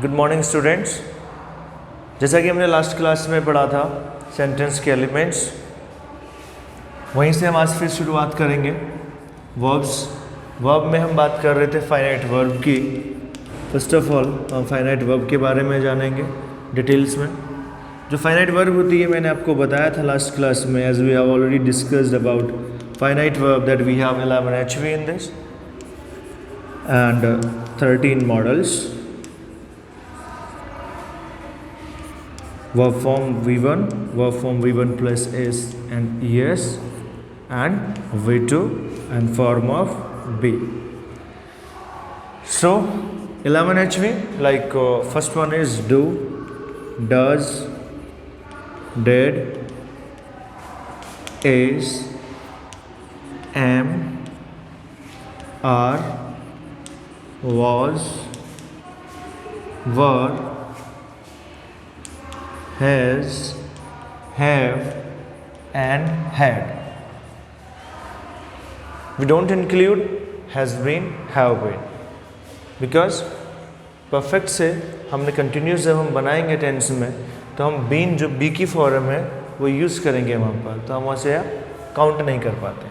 Good morning students. जैसा कि हमने लास्ट क्लास में पढ़ा था सेंटेंस के एलिमेंट्स, वहीं से हम आज फिर शुरुआत करेंगे। वर्ब में हम बात कर रहे थे फाइनाइट वर्ब की। फर्स्ट ऑफ ऑल हम फाइनाइट वर्ब के बारे में जानेंगे डिटेल्स में। जो फाइनाइट वर्ब होती है मैंने आपको बताया था लास्ट क्लास में, as we have already discussed about finite verb that we have 11 HV in this and 13 models. Verb form V1, verb form V1 plus S and ES, and V2 and form of B. So 11 HV, like first one is do, does, did, is, am, are, was, were, has, have, and had. We don't include has been, have been, because perfect से हमने continuous जब हम बनाएंगे tense में तो हम been जो B की फॉर्म है वो यूज़ करेंगे वहाँ पर, तो हम वैसे काउंट नहीं कर पाते।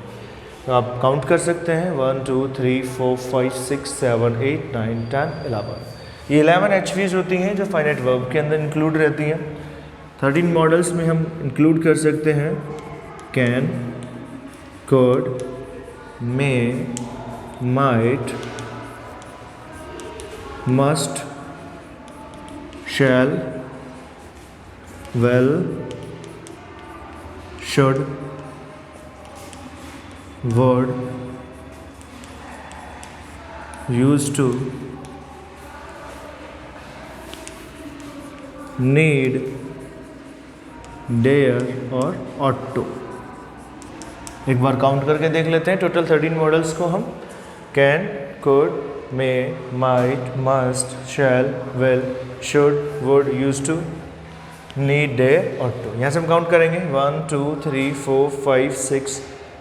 तो आप काउंट कर सकते हैं 1 2 3 4 5 6 7 8 9 10 11। ये 11 HVs होती हैं जो फाइनाइट वर्ब के अंदर इंक्लूड रहती हैं। 13 मॉडल्स में हम इंक्लूड कर सकते हैं can, could, may, might, must, shall, will, should, would, used to, need, dare और ought to। एक बार काउंट करके देख लेते हैं टोटल 13 मॉडल्स को हम। Can, could, may, might, must, shall, will, should, would, used to, need, dare, ought to। यहाँ से हम काउंट करेंगे 1 2 3 4 5 6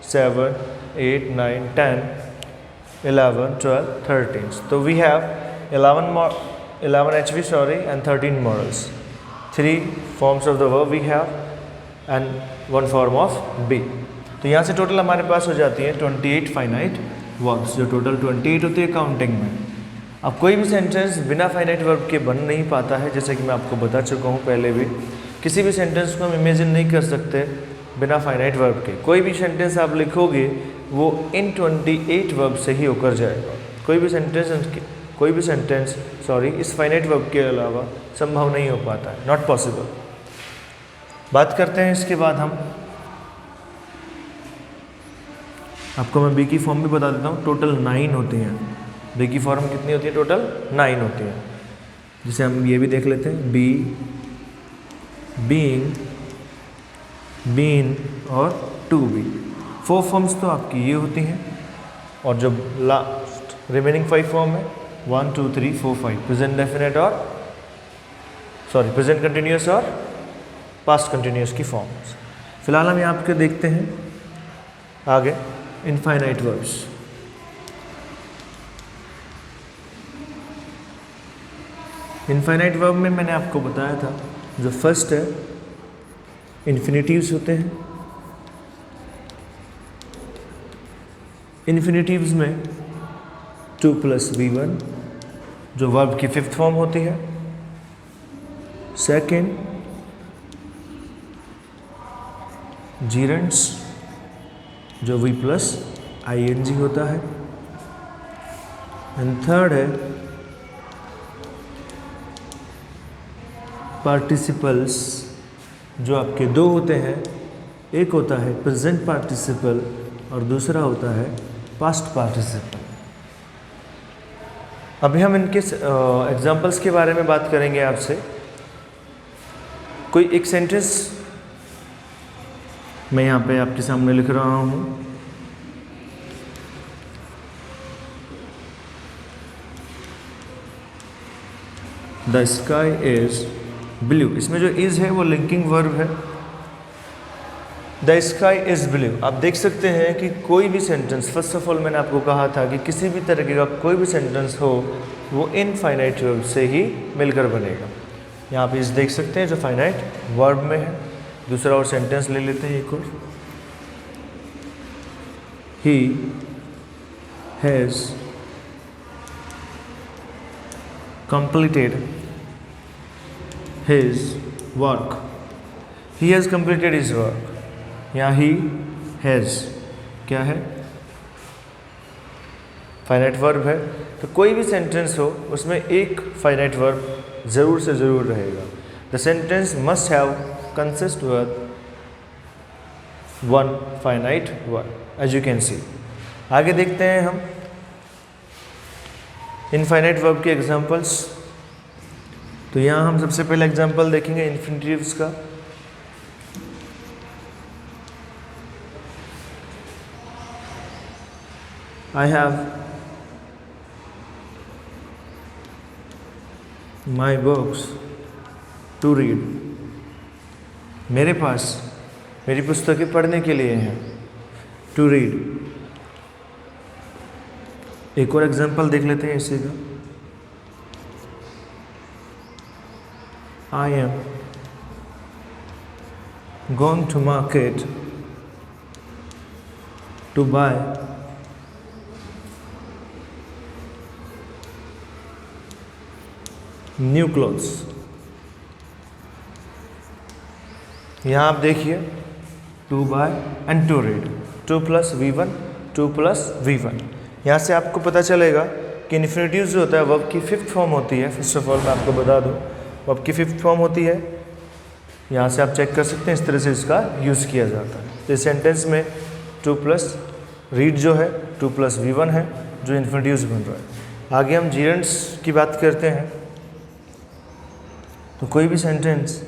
7 8 9 10 11 12 13। So we have 11 HV and 13 models. 3 forms of the verb we have and 1 form of B. तो यहाँ से total हमारे पास हो जाती है 28 फाइनाइट वर्ब्स, जो टोटल 28 होती है काउंटिंग में। अब कोई भी सेंटेंस बिना फाइनाइट वर्ब के बन नहीं पाता है, जैसे कि मैं आपको बता चुका हूँ पहले भी। किसी भी सेंटेंस को हम इमेजिन नहीं कर सकते बिना फाइनाइट वर्ब के। कोई भी सेंटेंस आप लिखोगे वो इन 28 वर्ब से ही होकर जाएगा। कोई भी सेंटेंस इस फाइनाइट वर्ब के अलावा संभव नहीं हो पाता है, नॉट पॉसिबल। बात करते हैं इसके बाद हम, आपको मैं बी की फॉर्म भी बता देता हूँ। टोटल 9 होती हैं। बी की फॉर्म कितनी होती है? टोटल 9 होती है। जिसे हम ये भी देख लेते हैं, बी, बीइंग, बीन और टू बी। 4 फॉर्म्स तो आपकी ये होती हैं, और जो लास्ट रिमेनिंग 5 फॉर्म है 1 2 3 4 5 प्रेजेंट डेफिनेट और प्रेजेंट कंटिन्यूअस और पास्ट कंटिन्यूअस की फॉर्म्स। फिलहाल हम यहाँ आपके देखते हैं आगे इनफाइनाइट वर्ब्स। इनफाइनाइट वर्ब में मैंने आपको बताया था जो फर्स्ट है इन्फिनिटिव्स होते हैं। इन्फिनिटिव्स में 2 + V1 जो वर्ब की 5th फॉर्म होती है। सेकेंड जीरेंट्स जो V + ING होता है। एंड थर्ड है पार्टिसिपल्स जो आपके 2 होते हैं। एक होता है प्रेजेंट पार्टिसिपल और दूसरा होता है पास्ट पार्टिसिपल। अभी हम इनके एग्जाम्पल्स के बारे में बात करेंगे आपसे। कोई एक सेंटेंस मैं यहाँ पे आपके सामने लिख रहा हूँ। The sky is blue. इसमें जो इज है वो लिंकिंग वर्ब है। The sky is blue. आप देख सकते हैं कि कोई भी सेंटेंस, फर्स्ट ऑफ ऑल मैंने आपको कहा था कि किसी भी तरीके का कोई भी सेंटेंस हो वो इनफाइनाइट वर्ब से ही मिलकर बनेगा। यहाँ पे इस देख सकते हैं जो फाइनाइट वर्ब में है। दूसरा और सेंटेंस ले लेते हैं एक और। He has completed his work. He has completed his work. यहाँ he has क्या है? फाइनाइट वर्ब है। तो कोई भी सेंटेंस हो उसमें एक फाइनाइट वर्ब ज़रूर से ज़रूर रहेगा। The sentence must have consist with one finite verb, as you can see. आगे देखते हैं हम इनफाइनाइट वर्ब के एग्जांपल्स। तो यहाँ हम सबसे पहले एग्जांपल देखेंगे इन्फिनिटिव्स का। I have my books to read. मेरे पास मेरी पुस्तकें पढ़ने के लिए हैं। To read. एक और एग्जांपल देख लेते हैं इसी का। I am going to market to buy new clothes। यहाँ आप देखिए to buy and to read, 2 + V1 2 + V1। यहाँ से आपको पता चलेगा कि इन्फिनिटिव जो होता है वर्ब की 5th फॉर्म होती है। फर्स्ट ऑफ ऑल मैं आपको बता दूँ वर्ब की 5th फॉर्म होती है। यहाँ से आप चेक कर सकते हैं इस तरह से इसका यूज़ किया जाता है। तो इस सेंटेंस में 2 + रीड जो है 2 + V1 है जो इन्फिनिटिव्स बन रहा है। आगे हम जीरेंट्स की बात करते हैं। तो कोई भी sentence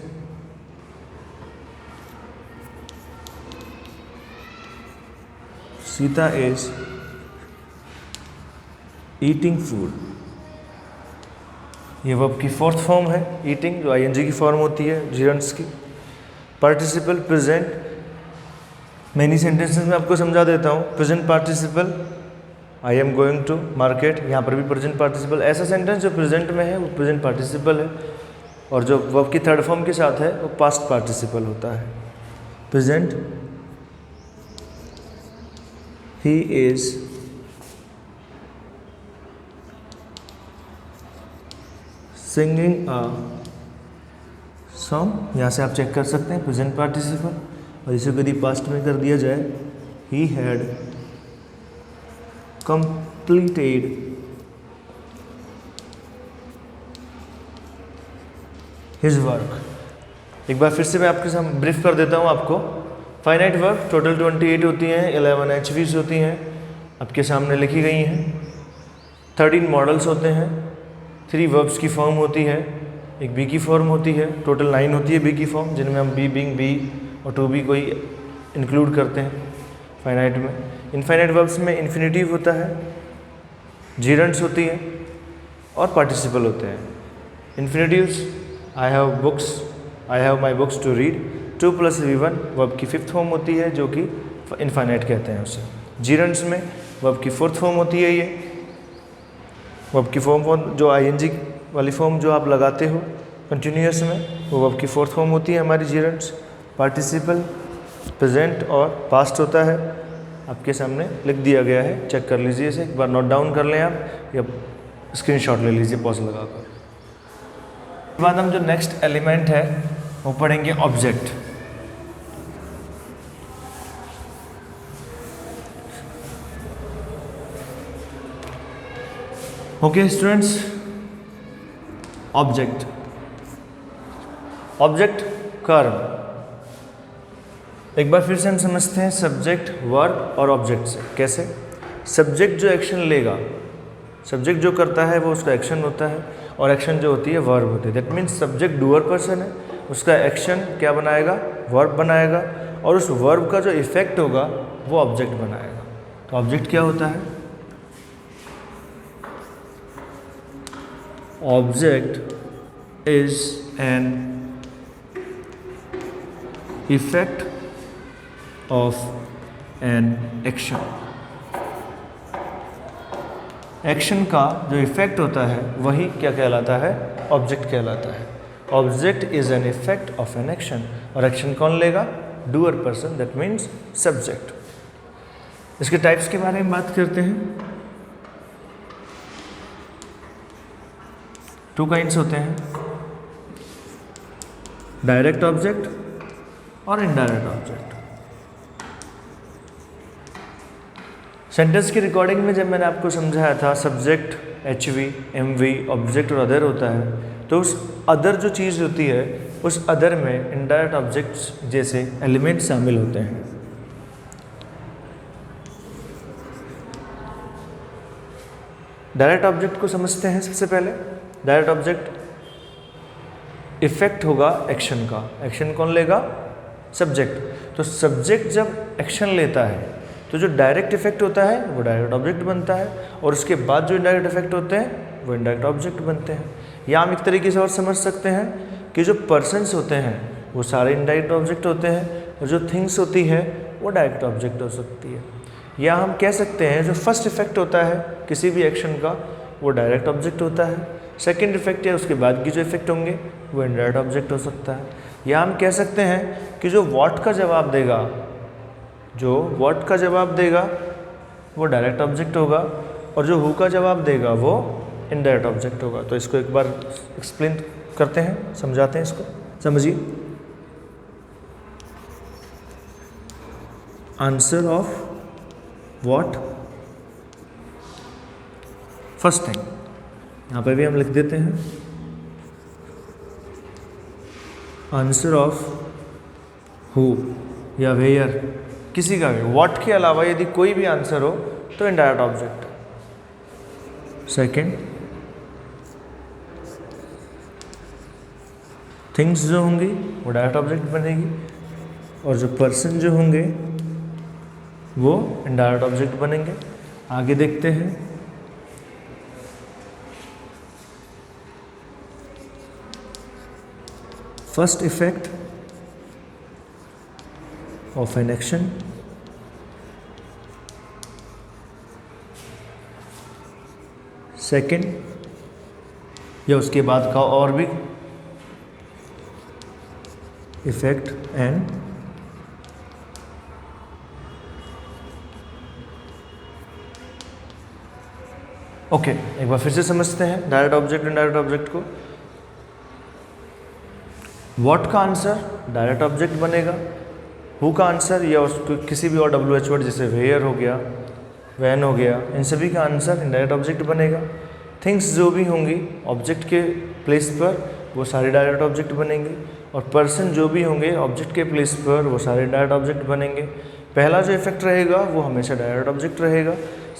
Sita is eating food, ये वर्ब की 4th फॉर्म है ईटिंग, जो ING की फॉर्म होती है जीरेंट्स की। पार्टिसिपल प्रेजेंट, मैनी सेंटेंसेस में आपको समझा देता हूँ। Present participle I am going to market, यहाँ पर भी प्रेजेंट पार्टिसिपल। ऐसा सेंटेंस जो प्रेजेंट में है वो प्रेजेंट पार्टिसिपल है, और जो वर्ब की 3rd फॉर्म के साथ है वो पास्ट पार्टिसिपल होता है। Present he is singing a song, यहाँ से आप चेक कर सकते हैं प्रेजेंट पार्टिसिपल। और इसे यदि पास्ट में कर दिया जाए he had completed his work. एक बार फिर से मैं आपके साथ ब्रीफ कर देता हूँ आपको। फाइनाइट वर्ब टोटल 28 होती हैं, 11 HVs होती हैं, आपके सामने लिखी गई हैं। 13 मॉडल्स होते हैं, 3 वर्ब्स की फॉर्म होती है, एक बी की फॉर्म होती है। टोटल 9 होती है बी की फॉर्म, जिनमें हम बी बिंग बी और टू बी को ही इंक्लूड करते हैं फाइनाइट में। इनफाइनाइट वर्ब्स में इन्फिनिटिव होता है, जीरेंट्स होती है और पार्टिसिपल होते हैं। Infinitives I have my books to read, 2 + V1 verb की 5th फॉर्म होती है जो कि इनफाइनाइट कहते हैं उसे। जीरेंट्स में वर्ब की 4th फॉर्म होती है। ये वर्ब की फॉर्म जो ING वाली फॉर्म जो आप लगाते हो कंटिन्यूअस में, वो वर्ब की 4th फॉर्म होती है हमारी जीरेंट्स। पार्टिसिपल प्रेजेंट और पास्ट होता है, आपके सामने लिख दिया गया है, चेक कर लीजिए इसे एक बार, नोट डाउन कर लें आप या स्क्रीनशॉट ले लीजिए पॉज लगाकर। उसके बाद हम जो नेक्स्ट एलिमेंट है वो पढ़ेंगे ऑब्जेक्ट। ओके स्टूडेंट्स, ऑब्जेक्ट कर्म। एक बार फिर से हम समझते हैं सब्जेक्ट, वर्ब और ऑब्जेक्ट से। कैसे? सब्जेक्ट जो एक्शन लेगा, सब्जेक्ट जो करता है वो उसका एक्शन होता है, और एक्शन जो होती है वर्ब होती है। That means subject doer person है, उसका एक्शन क्या बनाएगा? वर्ब बनाएगा, और उस वर्ब का जो इफेक्ट होगा वो ऑब्जेक्ट बनाएगा। तो ऑब्जेक्ट क्या होता है? Object is an effect of an action. Action का जो इफेक्ट होता है वही क्या कहलाता है, ऑब्जेक्ट कहलाता है। Object is an effect of an action, और एक्शन कौन लेगा, doer person, that means subject. इसके टाइप्स के बारे में बात करते हैं। 2 काइंड्स होते हैं, डायरेक्ट ऑब्जेक्ट और इनडायरेक्ट ऑब्जेक्ट। सेंटेंस की रिकॉर्डिंग में जब मैंने आपको समझाया था सब्जेक्ट HV, MV, ऑब्जेक्ट और अदर होता है, तो उस अदर जो चीज़ होती है उस अदर में इनडायरेक्ट ऑब्जेक्ट्स जैसे एलिमेंट शामिल होते हैं। डायरेक्ट ऑब्जेक्ट को समझते हैं। सबसे पहले डायरेक्ट ऑब्जेक्ट इफेक्ट होगा एक्शन का, एक्शन कौन लेगा, सब्जेक्ट। तो सब्जेक्ट जब एक्शन लेता है तो जो डायरेक्ट इफेक्ट होता है वो डायरेक्ट ऑब्जेक्ट बनता है, और उसके बाद जो इनडायरेक्ट इफेक्ट होते हैं वो इनडायरेक्ट ऑब्जेक्ट बनते हैं। या हम एक तरीके से और समझ सकते हैं कि जो पर्सन्स होते हैं वो सारे इनडायरेक्ट ऑब्जेक्ट होते हैं, और जो थिंग्स होती है वो डायरेक्ट ऑब्जेक्ट हो सकती है। या हम कह सकते हैं जो फर्स्ट इफेक्ट होता है किसी भी एक्शन का वो डायरेक्ट ऑब्जेक्ट होता है, सेकेंड इफेक्ट या उसके बाद की जो इफेक्ट होंगे वो इनडायरेक्ट ऑब्जेक्ट हो सकता है। या हम कह सकते हैं कि जो व्हाट का जवाब देगा, जो व्हाट का जवाब देगा वो डायरेक्ट ऑब्जेक्ट होगा, और जो हु का जवाब देगा वो इनडायरेक्ट ऑब्जेक्ट होगा। तो इसको एक बार एक्सप्लेन करते हैं, समझाते हैं इसको, समझिए। Answer of what, first thing, यहाँ पे भी हम लिख देते हैं आंसर ऑफ हु या वेयर, किसी का भी, व्हाट के अलावा यदि कोई भी आंसर हो तो इनडायरेक्ट ऑब्जेक्ट। सेकंड, थिंग्स जो होंगी वो डायरेक्ट ऑब्जेक्ट बनेगी, और जो पर्सन जो होंगे वो इनडायरेक्ट ऑब्जेक्ट बनेंगे। आगे देखते हैं, first effect of an action, second या उसके बाद का और भी इफेक्ट, एंड ओके। एक बार फिर से समझते हैं डायरेक्ट ऑब्जेक्ट इनडायरेक्ट ऑब्जेक्ट को। व्हाट का आंसर डायरेक्ट ऑब्जेक्ट बनेगा, हु का आंसर या उसको किसी भी और WH वर्ड जैसे वेयर हो गया, वैन हो गया, इन सभी का आंसर इनडायरेक्ट ऑब्जेक्ट बनेगा। थिंग्स जो भी होंगी ऑब्जेक्ट के प्लेस पर वो सारे डायरेक्ट ऑब्जेक्ट बनेंगे, और पर्सन जो भी होंगे ऑब्जेक्ट के प्लेस पर वो सारे डायरेक्ट ऑब्जेक्ट बनेंगे। पहला जो इफेक्ट रहेगा वो हमेशा डायरेक्ट ऑब्जेक्ट रहेगा,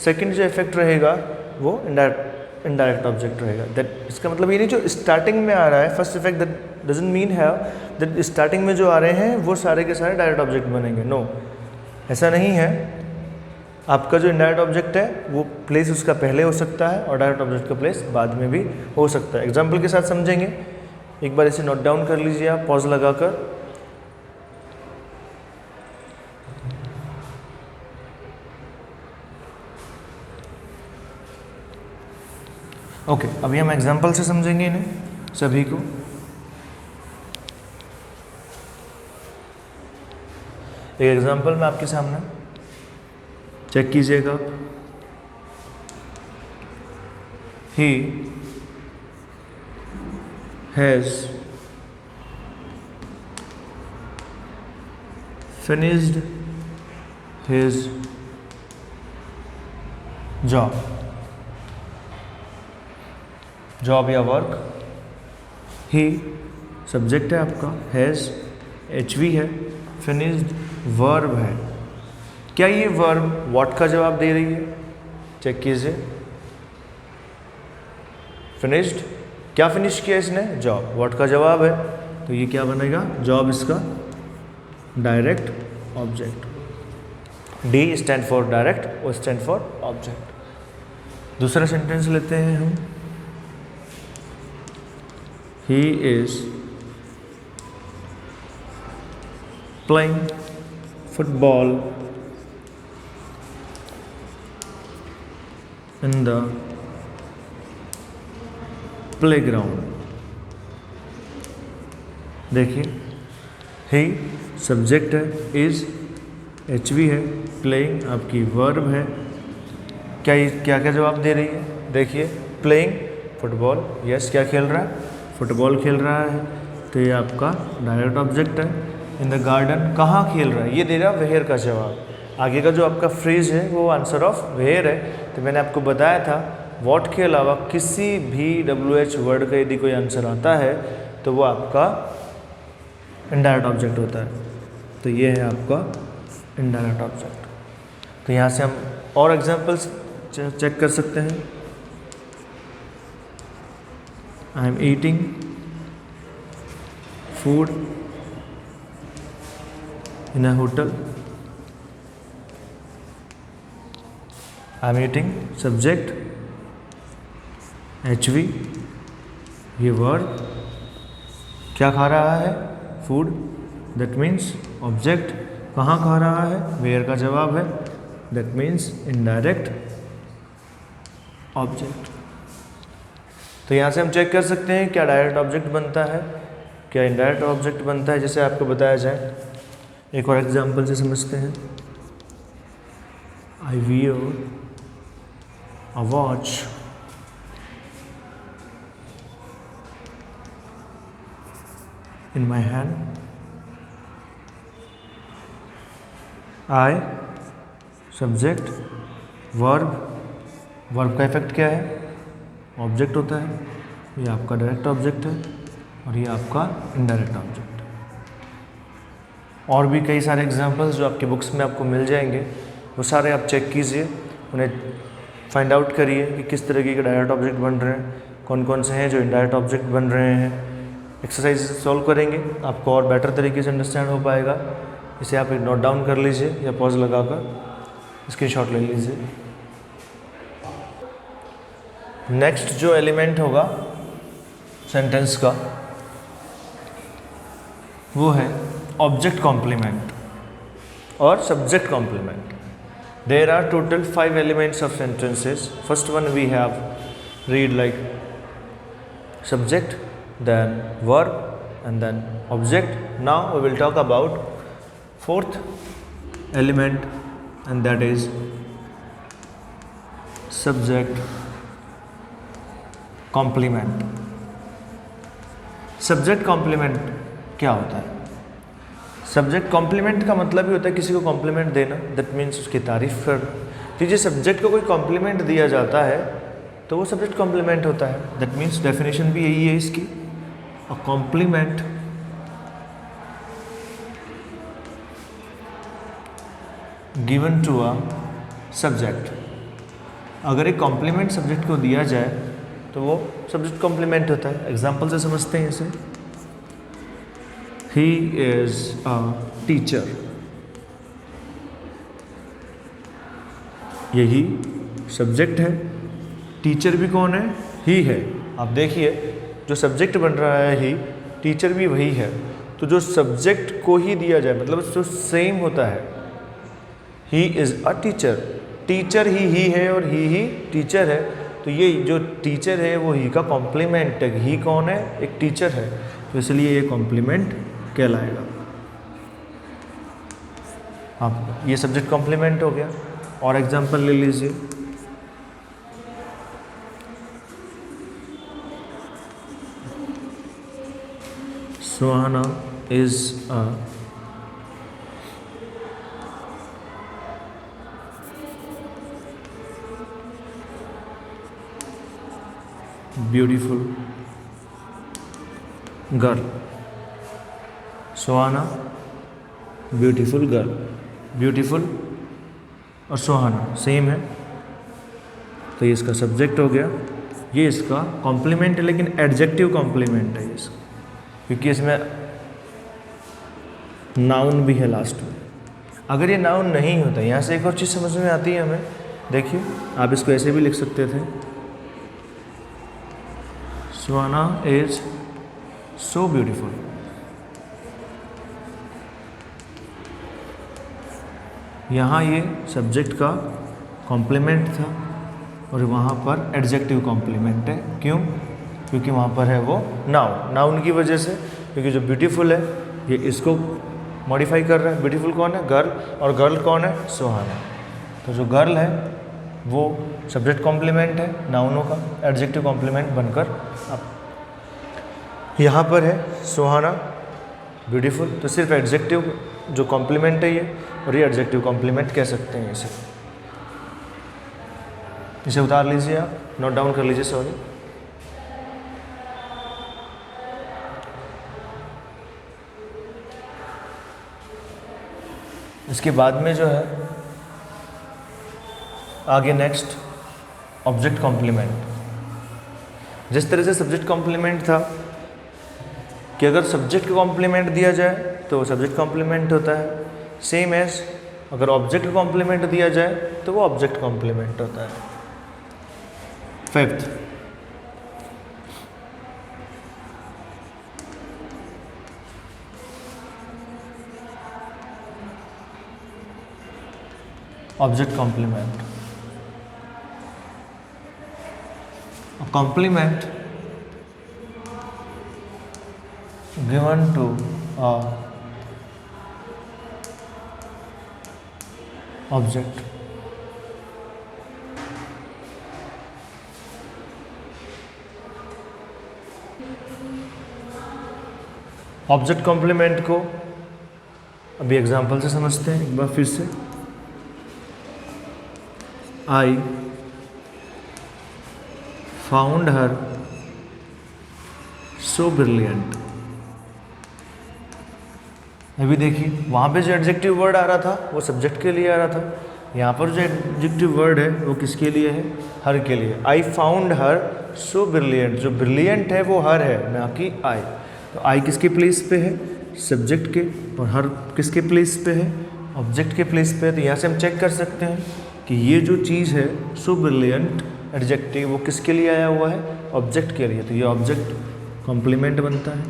सेकंड जो इफेक्ट रहेगा वो इनडायरेक्ट ऑब्जेक्ट रहेगा। दैट, इसका मतलब ये नहीं जो स्टार्टिंग में आ रहा है first effect, that doesn't mean have that starting में जो आ रहे हैं वो सारे के सारे डायरेक्ट ऑब्जेक्ट बनेंगे। नो, ऐसा नहीं है। आपका जो इनडायरेक्ट ऑब्जेक्ट है वो प्लेस उसका पहले हो सकता है और डायरेक्ट ऑब्जेक्ट का प्लेस बाद में भी हो सकता है। एग्जाम्पल के साथ समझेंगे, एक बार इसे नोट डाउन कर लीजिए आप पॉज लगाकर। ओके, अभी हम एग्जाम्पल से समझेंगे इन्हें सभी को। एक एग्जाम्पल में आपके सामने चेक कीजिएगा। He has finished his job, job या वर्क। ही सब्जेक्ट है आपका, हैज़ HV है, फिनिश्ड वर्ब है। क्या ये वर्ब व्हाट का जवाब दे रही है? चेक कीजिए। फिनिश्ड, क्या फिनिश किया इसने? जॉब। व्हाट का जवाब है तो ये क्या बनेगा? जॉब इसका direct object. D stand for direct, O stand for object. दूसरा सेंटेंस लेते हैं हम। He is playing football in the playground. देखिए ही सब्जेक्ट है, इज HV है, प्लेइंग आपकी वर्ब है। क्या क्या जवाब दे रही है? देखिए प्लेइंग फुटबॉल, यस क्या खेल रहा है? फुटबॉल खेल रहा है, तो ये आपका डायरेक्ट ऑब्जेक्ट है। इन द गार्डन कहाँ खेल रहा है? ये दे रहा वेयर का जवाब। आगे का जो आपका फ्रेज है वो आंसर ऑफ वेयर है। तो मैंने आपको बताया था वॉट के अलावा किसी भी WH वर्ड का यदि कोई आंसर आता है तो वो आपका इनडायरेक्ट ऑब्जेक्ट होता है। तो ये है आपका इनडायरेक्ट ऑब्जेक्ट। तो यहाँ से हम और एग्जांपल्स चेक कर सकते हैं। I am eating food in a hotel. I am eating subject HV, ये वर्ड क्या खा रहा है? फूड, दैट मीन्स ऑब्जेक्ट कहाँ खा रहा है? वेयर का जवाब है, दैट मीन्स इनडायरेक्ट ऑब्जेक्ट। तो यहाँ से हम चेक कर सकते हैं क्या डायरेक्ट ऑब्जेक्ट बनता है, क्या इनडायरेक्ट ऑब्जेक्ट बनता है, जैसे आपको बताया जाए। एक और एग्जांपल से समझते हैं। I wear a watch in my hand। I subject, verb का इफेक्ट क्या है? ऑब्जेक्ट होता है। ये आपका डायरेक्ट ऑब्जेक्ट है और ये आपका इनडायरेक्ट ऑब्जेक्ट है। और भी कई सारे एग्जांपल्स जो आपके बुक्स में आपको मिल जाएंगे, वो सारे आप चेक कीजिए, उन्हें फाइंड आउट करिए कि किस तरीके के डायरेक्ट ऑब्जेक्ट बन रहे हैं, कौन कौन से हैं जो इनडायरेक्ट ऑब्जेक्ट बन रहे हैं। एक्सरसाइज सॉल्व करेंगे, आपको और बेटर तरीके से अंडरस्टैंड हो पाएगा। इसे आप एक नोट डाउन कर लीजिए या पॉज लगाकर स्क्रीनशॉट ले लीजिए। नेक्स्ट जो एलिमेंट होगा सेंटेंस का वो है ऑब्जेक्ट कॉम्प्लीमेंट और subject complement. There are total 5 elements of sentences. First one we have read like subject, then verb, and then object. Now we will talk about fourth element, and that is subject complement। Subject complement क्या होता है? Subject complement का मतलब ही होता है किसी को complement देना, दैट मीन्स उसकी तारीफ करना। तो जो सब्जेक्ट को कोई कॉम्प्लीमेंट दिया जाता है तो वो सब्जेक्ट कॉम्प्लीमेंट होता है। दैट मीन्स डेफिनेशन भी यही है इसकी। A complement given to a subject. अगर एक कॉम्प्लीमेंट सब्जेक्ट को दिया जाए तो वो सब्जेक्ट कॉम्प्लीमेंट होता है। एग्जाम्पल से समझते हैं इसे। ही इज अ टीचर, यही सब्जेक्ट है। टीचर भी कौन है? ही है। आप देखिए जो सब्जेक्ट बन रहा है ही, टीचर भी वही है। तो जो सब्जेक्ट को ही दिया जाए मतलब जो सेम होता है, he is a teacher, teacher he है और ही टीचर है। तो ये जो टीचर है वो ही का कॉम्प्लीमेंट है। ही कौन है? एक टीचर है, तो इसलिए ये कॉम्प्लीमेंट कहलाएगा। आप ये सब्जेक्ट कॉम्प्लीमेंट हो गया। और एग्जांपल ले लीजिए। Suhana is a beautiful girl. Suhana beautiful girl. Beautiful और सुहाना सेम है, तो ये इसका सब्जेक्ट हो गया। ये इसका कॉम्प्लीमेंट है, लेकिन एडजेक्टिव कॉम्प्लीमेंट है इसका, क्योंकि इसमें नाउन भी है लास्ट में। अगर ये नाउन नहीं होता, यहाँ से एक और चीज़ समझ में आती है हमें। देखिए आप इसको ऐसे भी लिख सकते थे, सुहाना इज सो ब्यूटीफुल। यहाँ ये सब्जेक्ट का कॉम्प्लीमेंट था और वहाँ पर एडजेक्टिव कॉम्प्लीमेंट है। क्यों? क्योंकि वहाँ पर है वो नाउन। नाउन की वजह से, क्योंकि जो ब्यूटीफुल है ये इसको मॉडिफाई कर रहा है। ब्यूटीफुल कौन है? गर्ल। और गर्ल कौन है? सुहाना। तो जो गर्ल है वो सब्जेक्ट कॉम्प्लीमेंट है नाउनों का, एडजेक्टिव कॉम्प्लीमेंट बनकर अब यहाँ पर है सुहाना ब्यूटीफुल, तो सिर्फ एडजेक्टिव जो कॉम्प्लीमेंट है ये, और ये एडजेक्टिव कॉम्प्लीमेंट कह सकते हैं इसे उतार लीजिए, आप नोट डाउन कर लीजिए, सॉरी। इसके बाद में जो है आगे नेक्स्ट ऑब्जेक्ट कॉम्प्लीमेंट। जिस तरह से सब्जेक्ट कॉम्प्लीमेंट था कि अगर सब्जेक्ट का कॉम्प्लीमेंट दिया जाए तो सब्जेक्ट कॉम्प्लीमेंट होता है, सेम एज अगर ऑब्जेक्ट का कॉम्प्लीमेंट दिया जाए तो वो ऑब्जेक्ट कॉम्प्लीमेंट होता है। Fifth, object complement. Complement given to a object। Object complement को अभी एग्जांपल से समझते हैं एक बार फिर से। I found her so brilliant. अभी देखिए वहाँ पे जो एडजेक्टिव वर्ड आ रहा था वो सब्जेक्ट के लिए आ रहा था, यहाँ पर जो एडजेक्टिव वर्ड है वो किसके लिए है? हर के लिए। I found her so brilliant, जो ब्रिलियंट है वो हर है, ना कि आई। तो आई किसके प्लेस पे है? सब्जेक्ट के। और हर किसके प्लेस पे है? ऑब्जेक्ट के प्लेस पे है। तो यहाँ से हम चेक कर सकते हैं कि ये जो चीज़ है सो ब्रिलियंट एडजेक्टिव वो किसके लिए आया हुआ है? ऑब्जेक्ट के लिए। तो ये ऑब्जेक्ट कॉम्प्लीमेंट बनता है।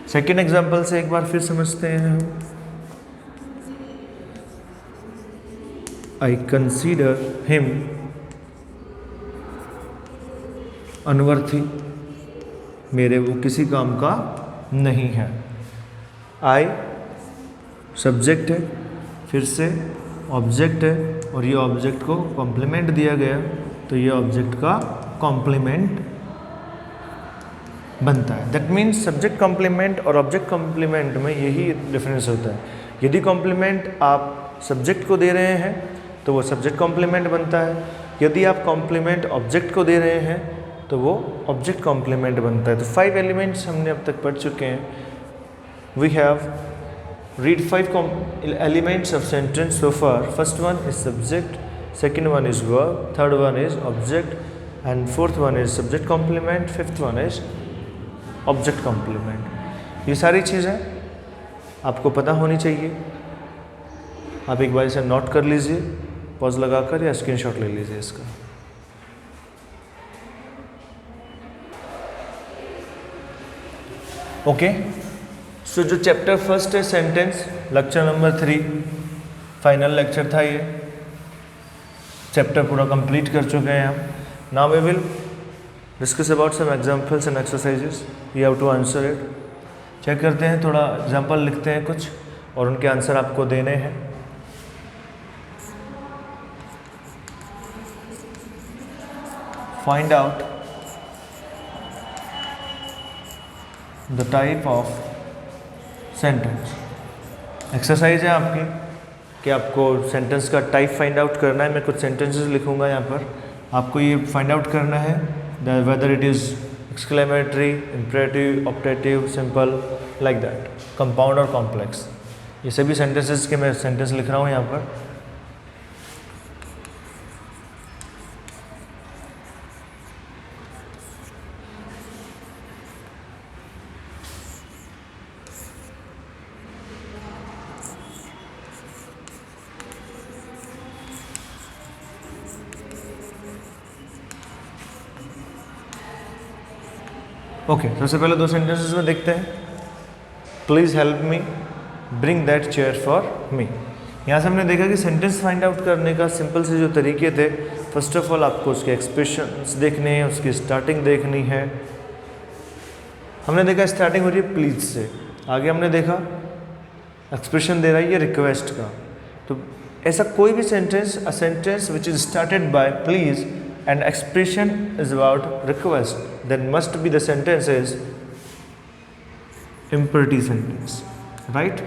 सेकेंड एग्जाम्पल से एक बार फिर समझते हैं हम। आई कंसीडर हिम अनवर्थी, मेरे वो किसी काम का नहीं है। आई सब्जेक्ट है, फिर से ऑब्जेक्ट है, और ये ऑब्जेक्ट को कॉम्प्लीमेंट दिया गया तो ये ऑब्जेक्ट का कॉम्प्लीमेंट बनता है। दैट मीन्स सब्जेक्ट कॉम्प्लीमेंट और ऑब्जेक्ट कॉम्प्लीमेंट में यही डिफरेंस होता है। यदि कॉम्प्लीमेंट आप सब्जेक्ट को दे रहे हैं तो वो सब्जेक्ट कॉम्प्लीमेंट बनता है, यदि आप कॉम्प्लीमेंट ऑब्जेक्ट को दे रहे हैं तो वो ऑब्जेक्ट कॉम्प्लीमेंट बनता है। तो 5 एलिमेंट्स हमने अब तक पढ़ चुके हैं। We have read 5 elements of sentence so far. First one is subject, second one is verb, third one is object, and fourth one is subject complement, fifth one is object complement। ये सारी चीज़ें आपको पता होनी चाहिए। आप एक बार इसे नोट कर लीजिए पॉज लगाकर, या स्क्रीनशॉट ले लीजिए इसका। ओके, सो जो चैप्टर फर्स्ट है sentence, lecture number 3 final lecture था ये। चैप्टर पूरा कंप्लीट कर चुके हैं हम। Now we will discuss about some examples and exercises, you have to answer it. Check करते हैं, थोड़ा एग्जांपल लिखते हैं कुछ और उनके आंसर आपको देने हैं। Find out the type of sentence. Exercise है आपकी कि आपको सेंटेंस का टाइप फाइंड आउट करना है। मैं कुछ सेंटेंसेस लिखूंगा यहाँ पर, आपको ये फाइंड आउट करना है whether it is exclamatory, imperative, optative, simple, like that, compound और कॉम्प्लेक्स। ये सभी सेंटेंसेस के मैं सेंटेंस लिख रहा हूँ यहाँ पर। ओके, सबसे पहले 2 सेंटेंसेस में देखते हैं। Please help me bring that chair for me. यहाँ से हमने देखा कि सेंटेंस फाइंड आउट करने का सिंपल से जो तरीके थे फर्स्ट ऑफ ऑल आपको उसके एक्सप्रेशंस देखने हैं, उसकी स्टार्टिंग देखनी है। हमने देखा स्टार्टिंग हो रही है प्लीज से, आगे हमने देखा एक्सप्रेशन दे रहा है ये रिक्वेस्ट का। तो ऐसा कोई भी sentence, a sentence which is started by please and expression is about request, then must be the sentence is imperative sentence, right?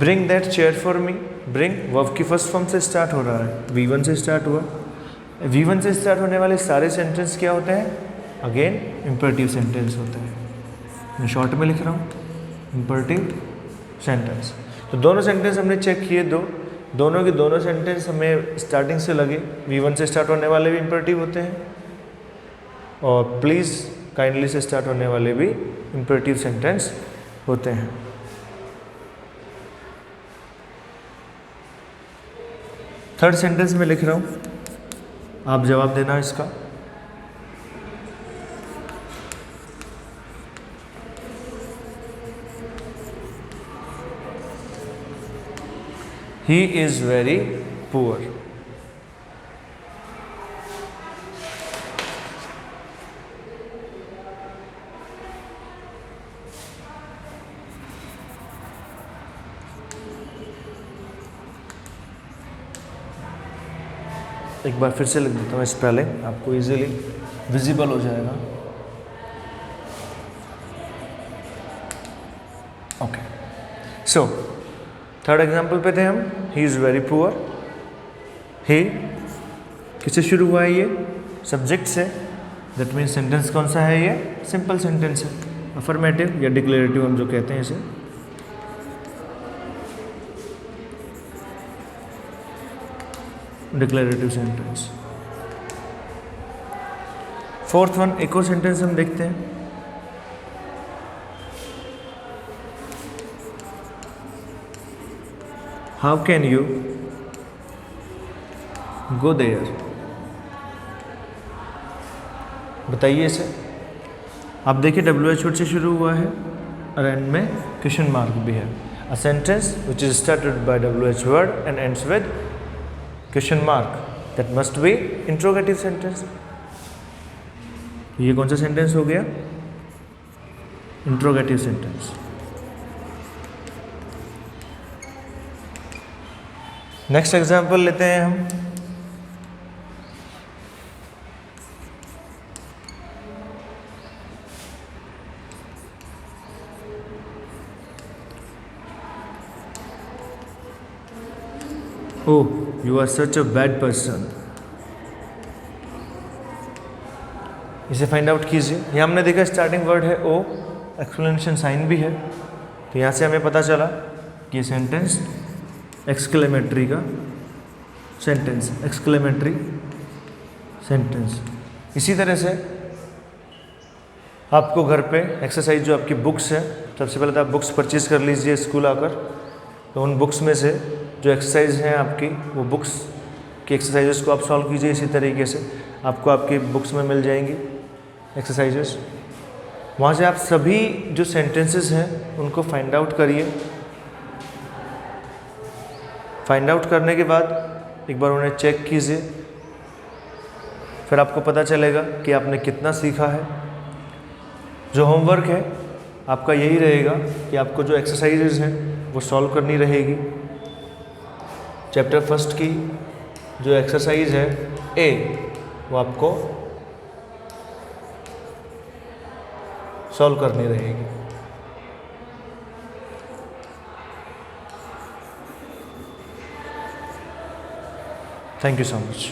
Bring that chair for me. Bring verb की first form से start हो रहा है, V1 से start हुआ। V1 से start होने वाले सारे सेंटेंस क्या होते हैं? अगेन इम्परेटिव सेंटेंस होते हैं। मैं शॉर्ट में लिख रहा हूँ इम्परेटिव सेंटेंस। तो दोनों सेंटेंस हमने चेक किए, दोनों के दोनों सेंटेंस हमें स्टार्टिंग से लगे। V1 से स्टार्ट होने वाले भी इम्परेटिव होते हैं और प्लीज़ काइंडली से स्टार्ट होने वाले भी इम्परेटिव सेंटेंस होते हैं। थर्ड सेंटेंस में लिख रहा हूँ, आप जवाब देना इसका। He is very poor. एक बार फिर से लिख देता हूँ स्पेलिंग, आपको इजीली विजिबल हो जाएगा। ओके, सो थर्ड एग्जाम्पल पे थे हम, ही इज़ वेरी पुअर। ही किससे शुरू हुआ है? ये सब्जेक्ट से। दैट मीन्स सेंटेंस कौन सा है? ये सिंपल सेंटेंस है, अफर्मेटिव या डिक्लेरेटिव हम जो कहते हैं इसे। Declarative sentence. फोर्थ वन, एक और सेंटेंस हम देखते हैं। How can you go there? बताइए इसे। आप देखिए WH वर्ड से शुरू हुआ है और एंड में क्वेश्चन मार्क भी है। अ sentence which is started bye WH word and ends with question mark, that must be interrogative sentence. ये कौन सा सेंटेंस हो गया? Interrogative sentence. नेक्स्ट एग्जाम्पल लेते हैं हम। Oh, you are such a bad person. इसे फाइंड आउट कीजिए। यहाँ हमने देखा स्टार्टिंग वर्ड है ओ, एक्सक्लेमेशन साइन भी है, तो यहाँ से हमें पता चला कि ये सेंटेंस एक्सक्लेमेटरी का सेंटेंस, एक्सक्लेमेटरी सेंटेंस। इसी तरह से आपको घर पे एक्सरसाइज जो आपकी बुक्स है, सबसे पहले तो आप बुक्स परचेज कर लीजिए स्कूल आकर। तो उन बुक्स में से जो एक्सरसाइज हैं आपकी, वो बुक्स की एक्सरसाइजेस को आप सॉल्व कीजिए। इसी तरीके से आपको आपकी बुक्स में मिल जाएंगी एक्सरसाइजेस। वहाँ से आप सभी जो सेंटेंसेस हैं उनको फाइंड आउट करिए। फाइंड आउट करने के बाद एक बार उन्हें चेक कीजिए, फिर आपको पता चलेगा कि आपने कितना सीखा है। जो होमवर्क है आपका यही रहेगा कि आपको जो एक्सरसाइजेज हैं वो सॉल्व करनी रहेगी। चैप्टर फर्स्ट की जो एक्सरसाइज है ए, वो आपको सॉल्व करनी रहेगी। Thank you so much.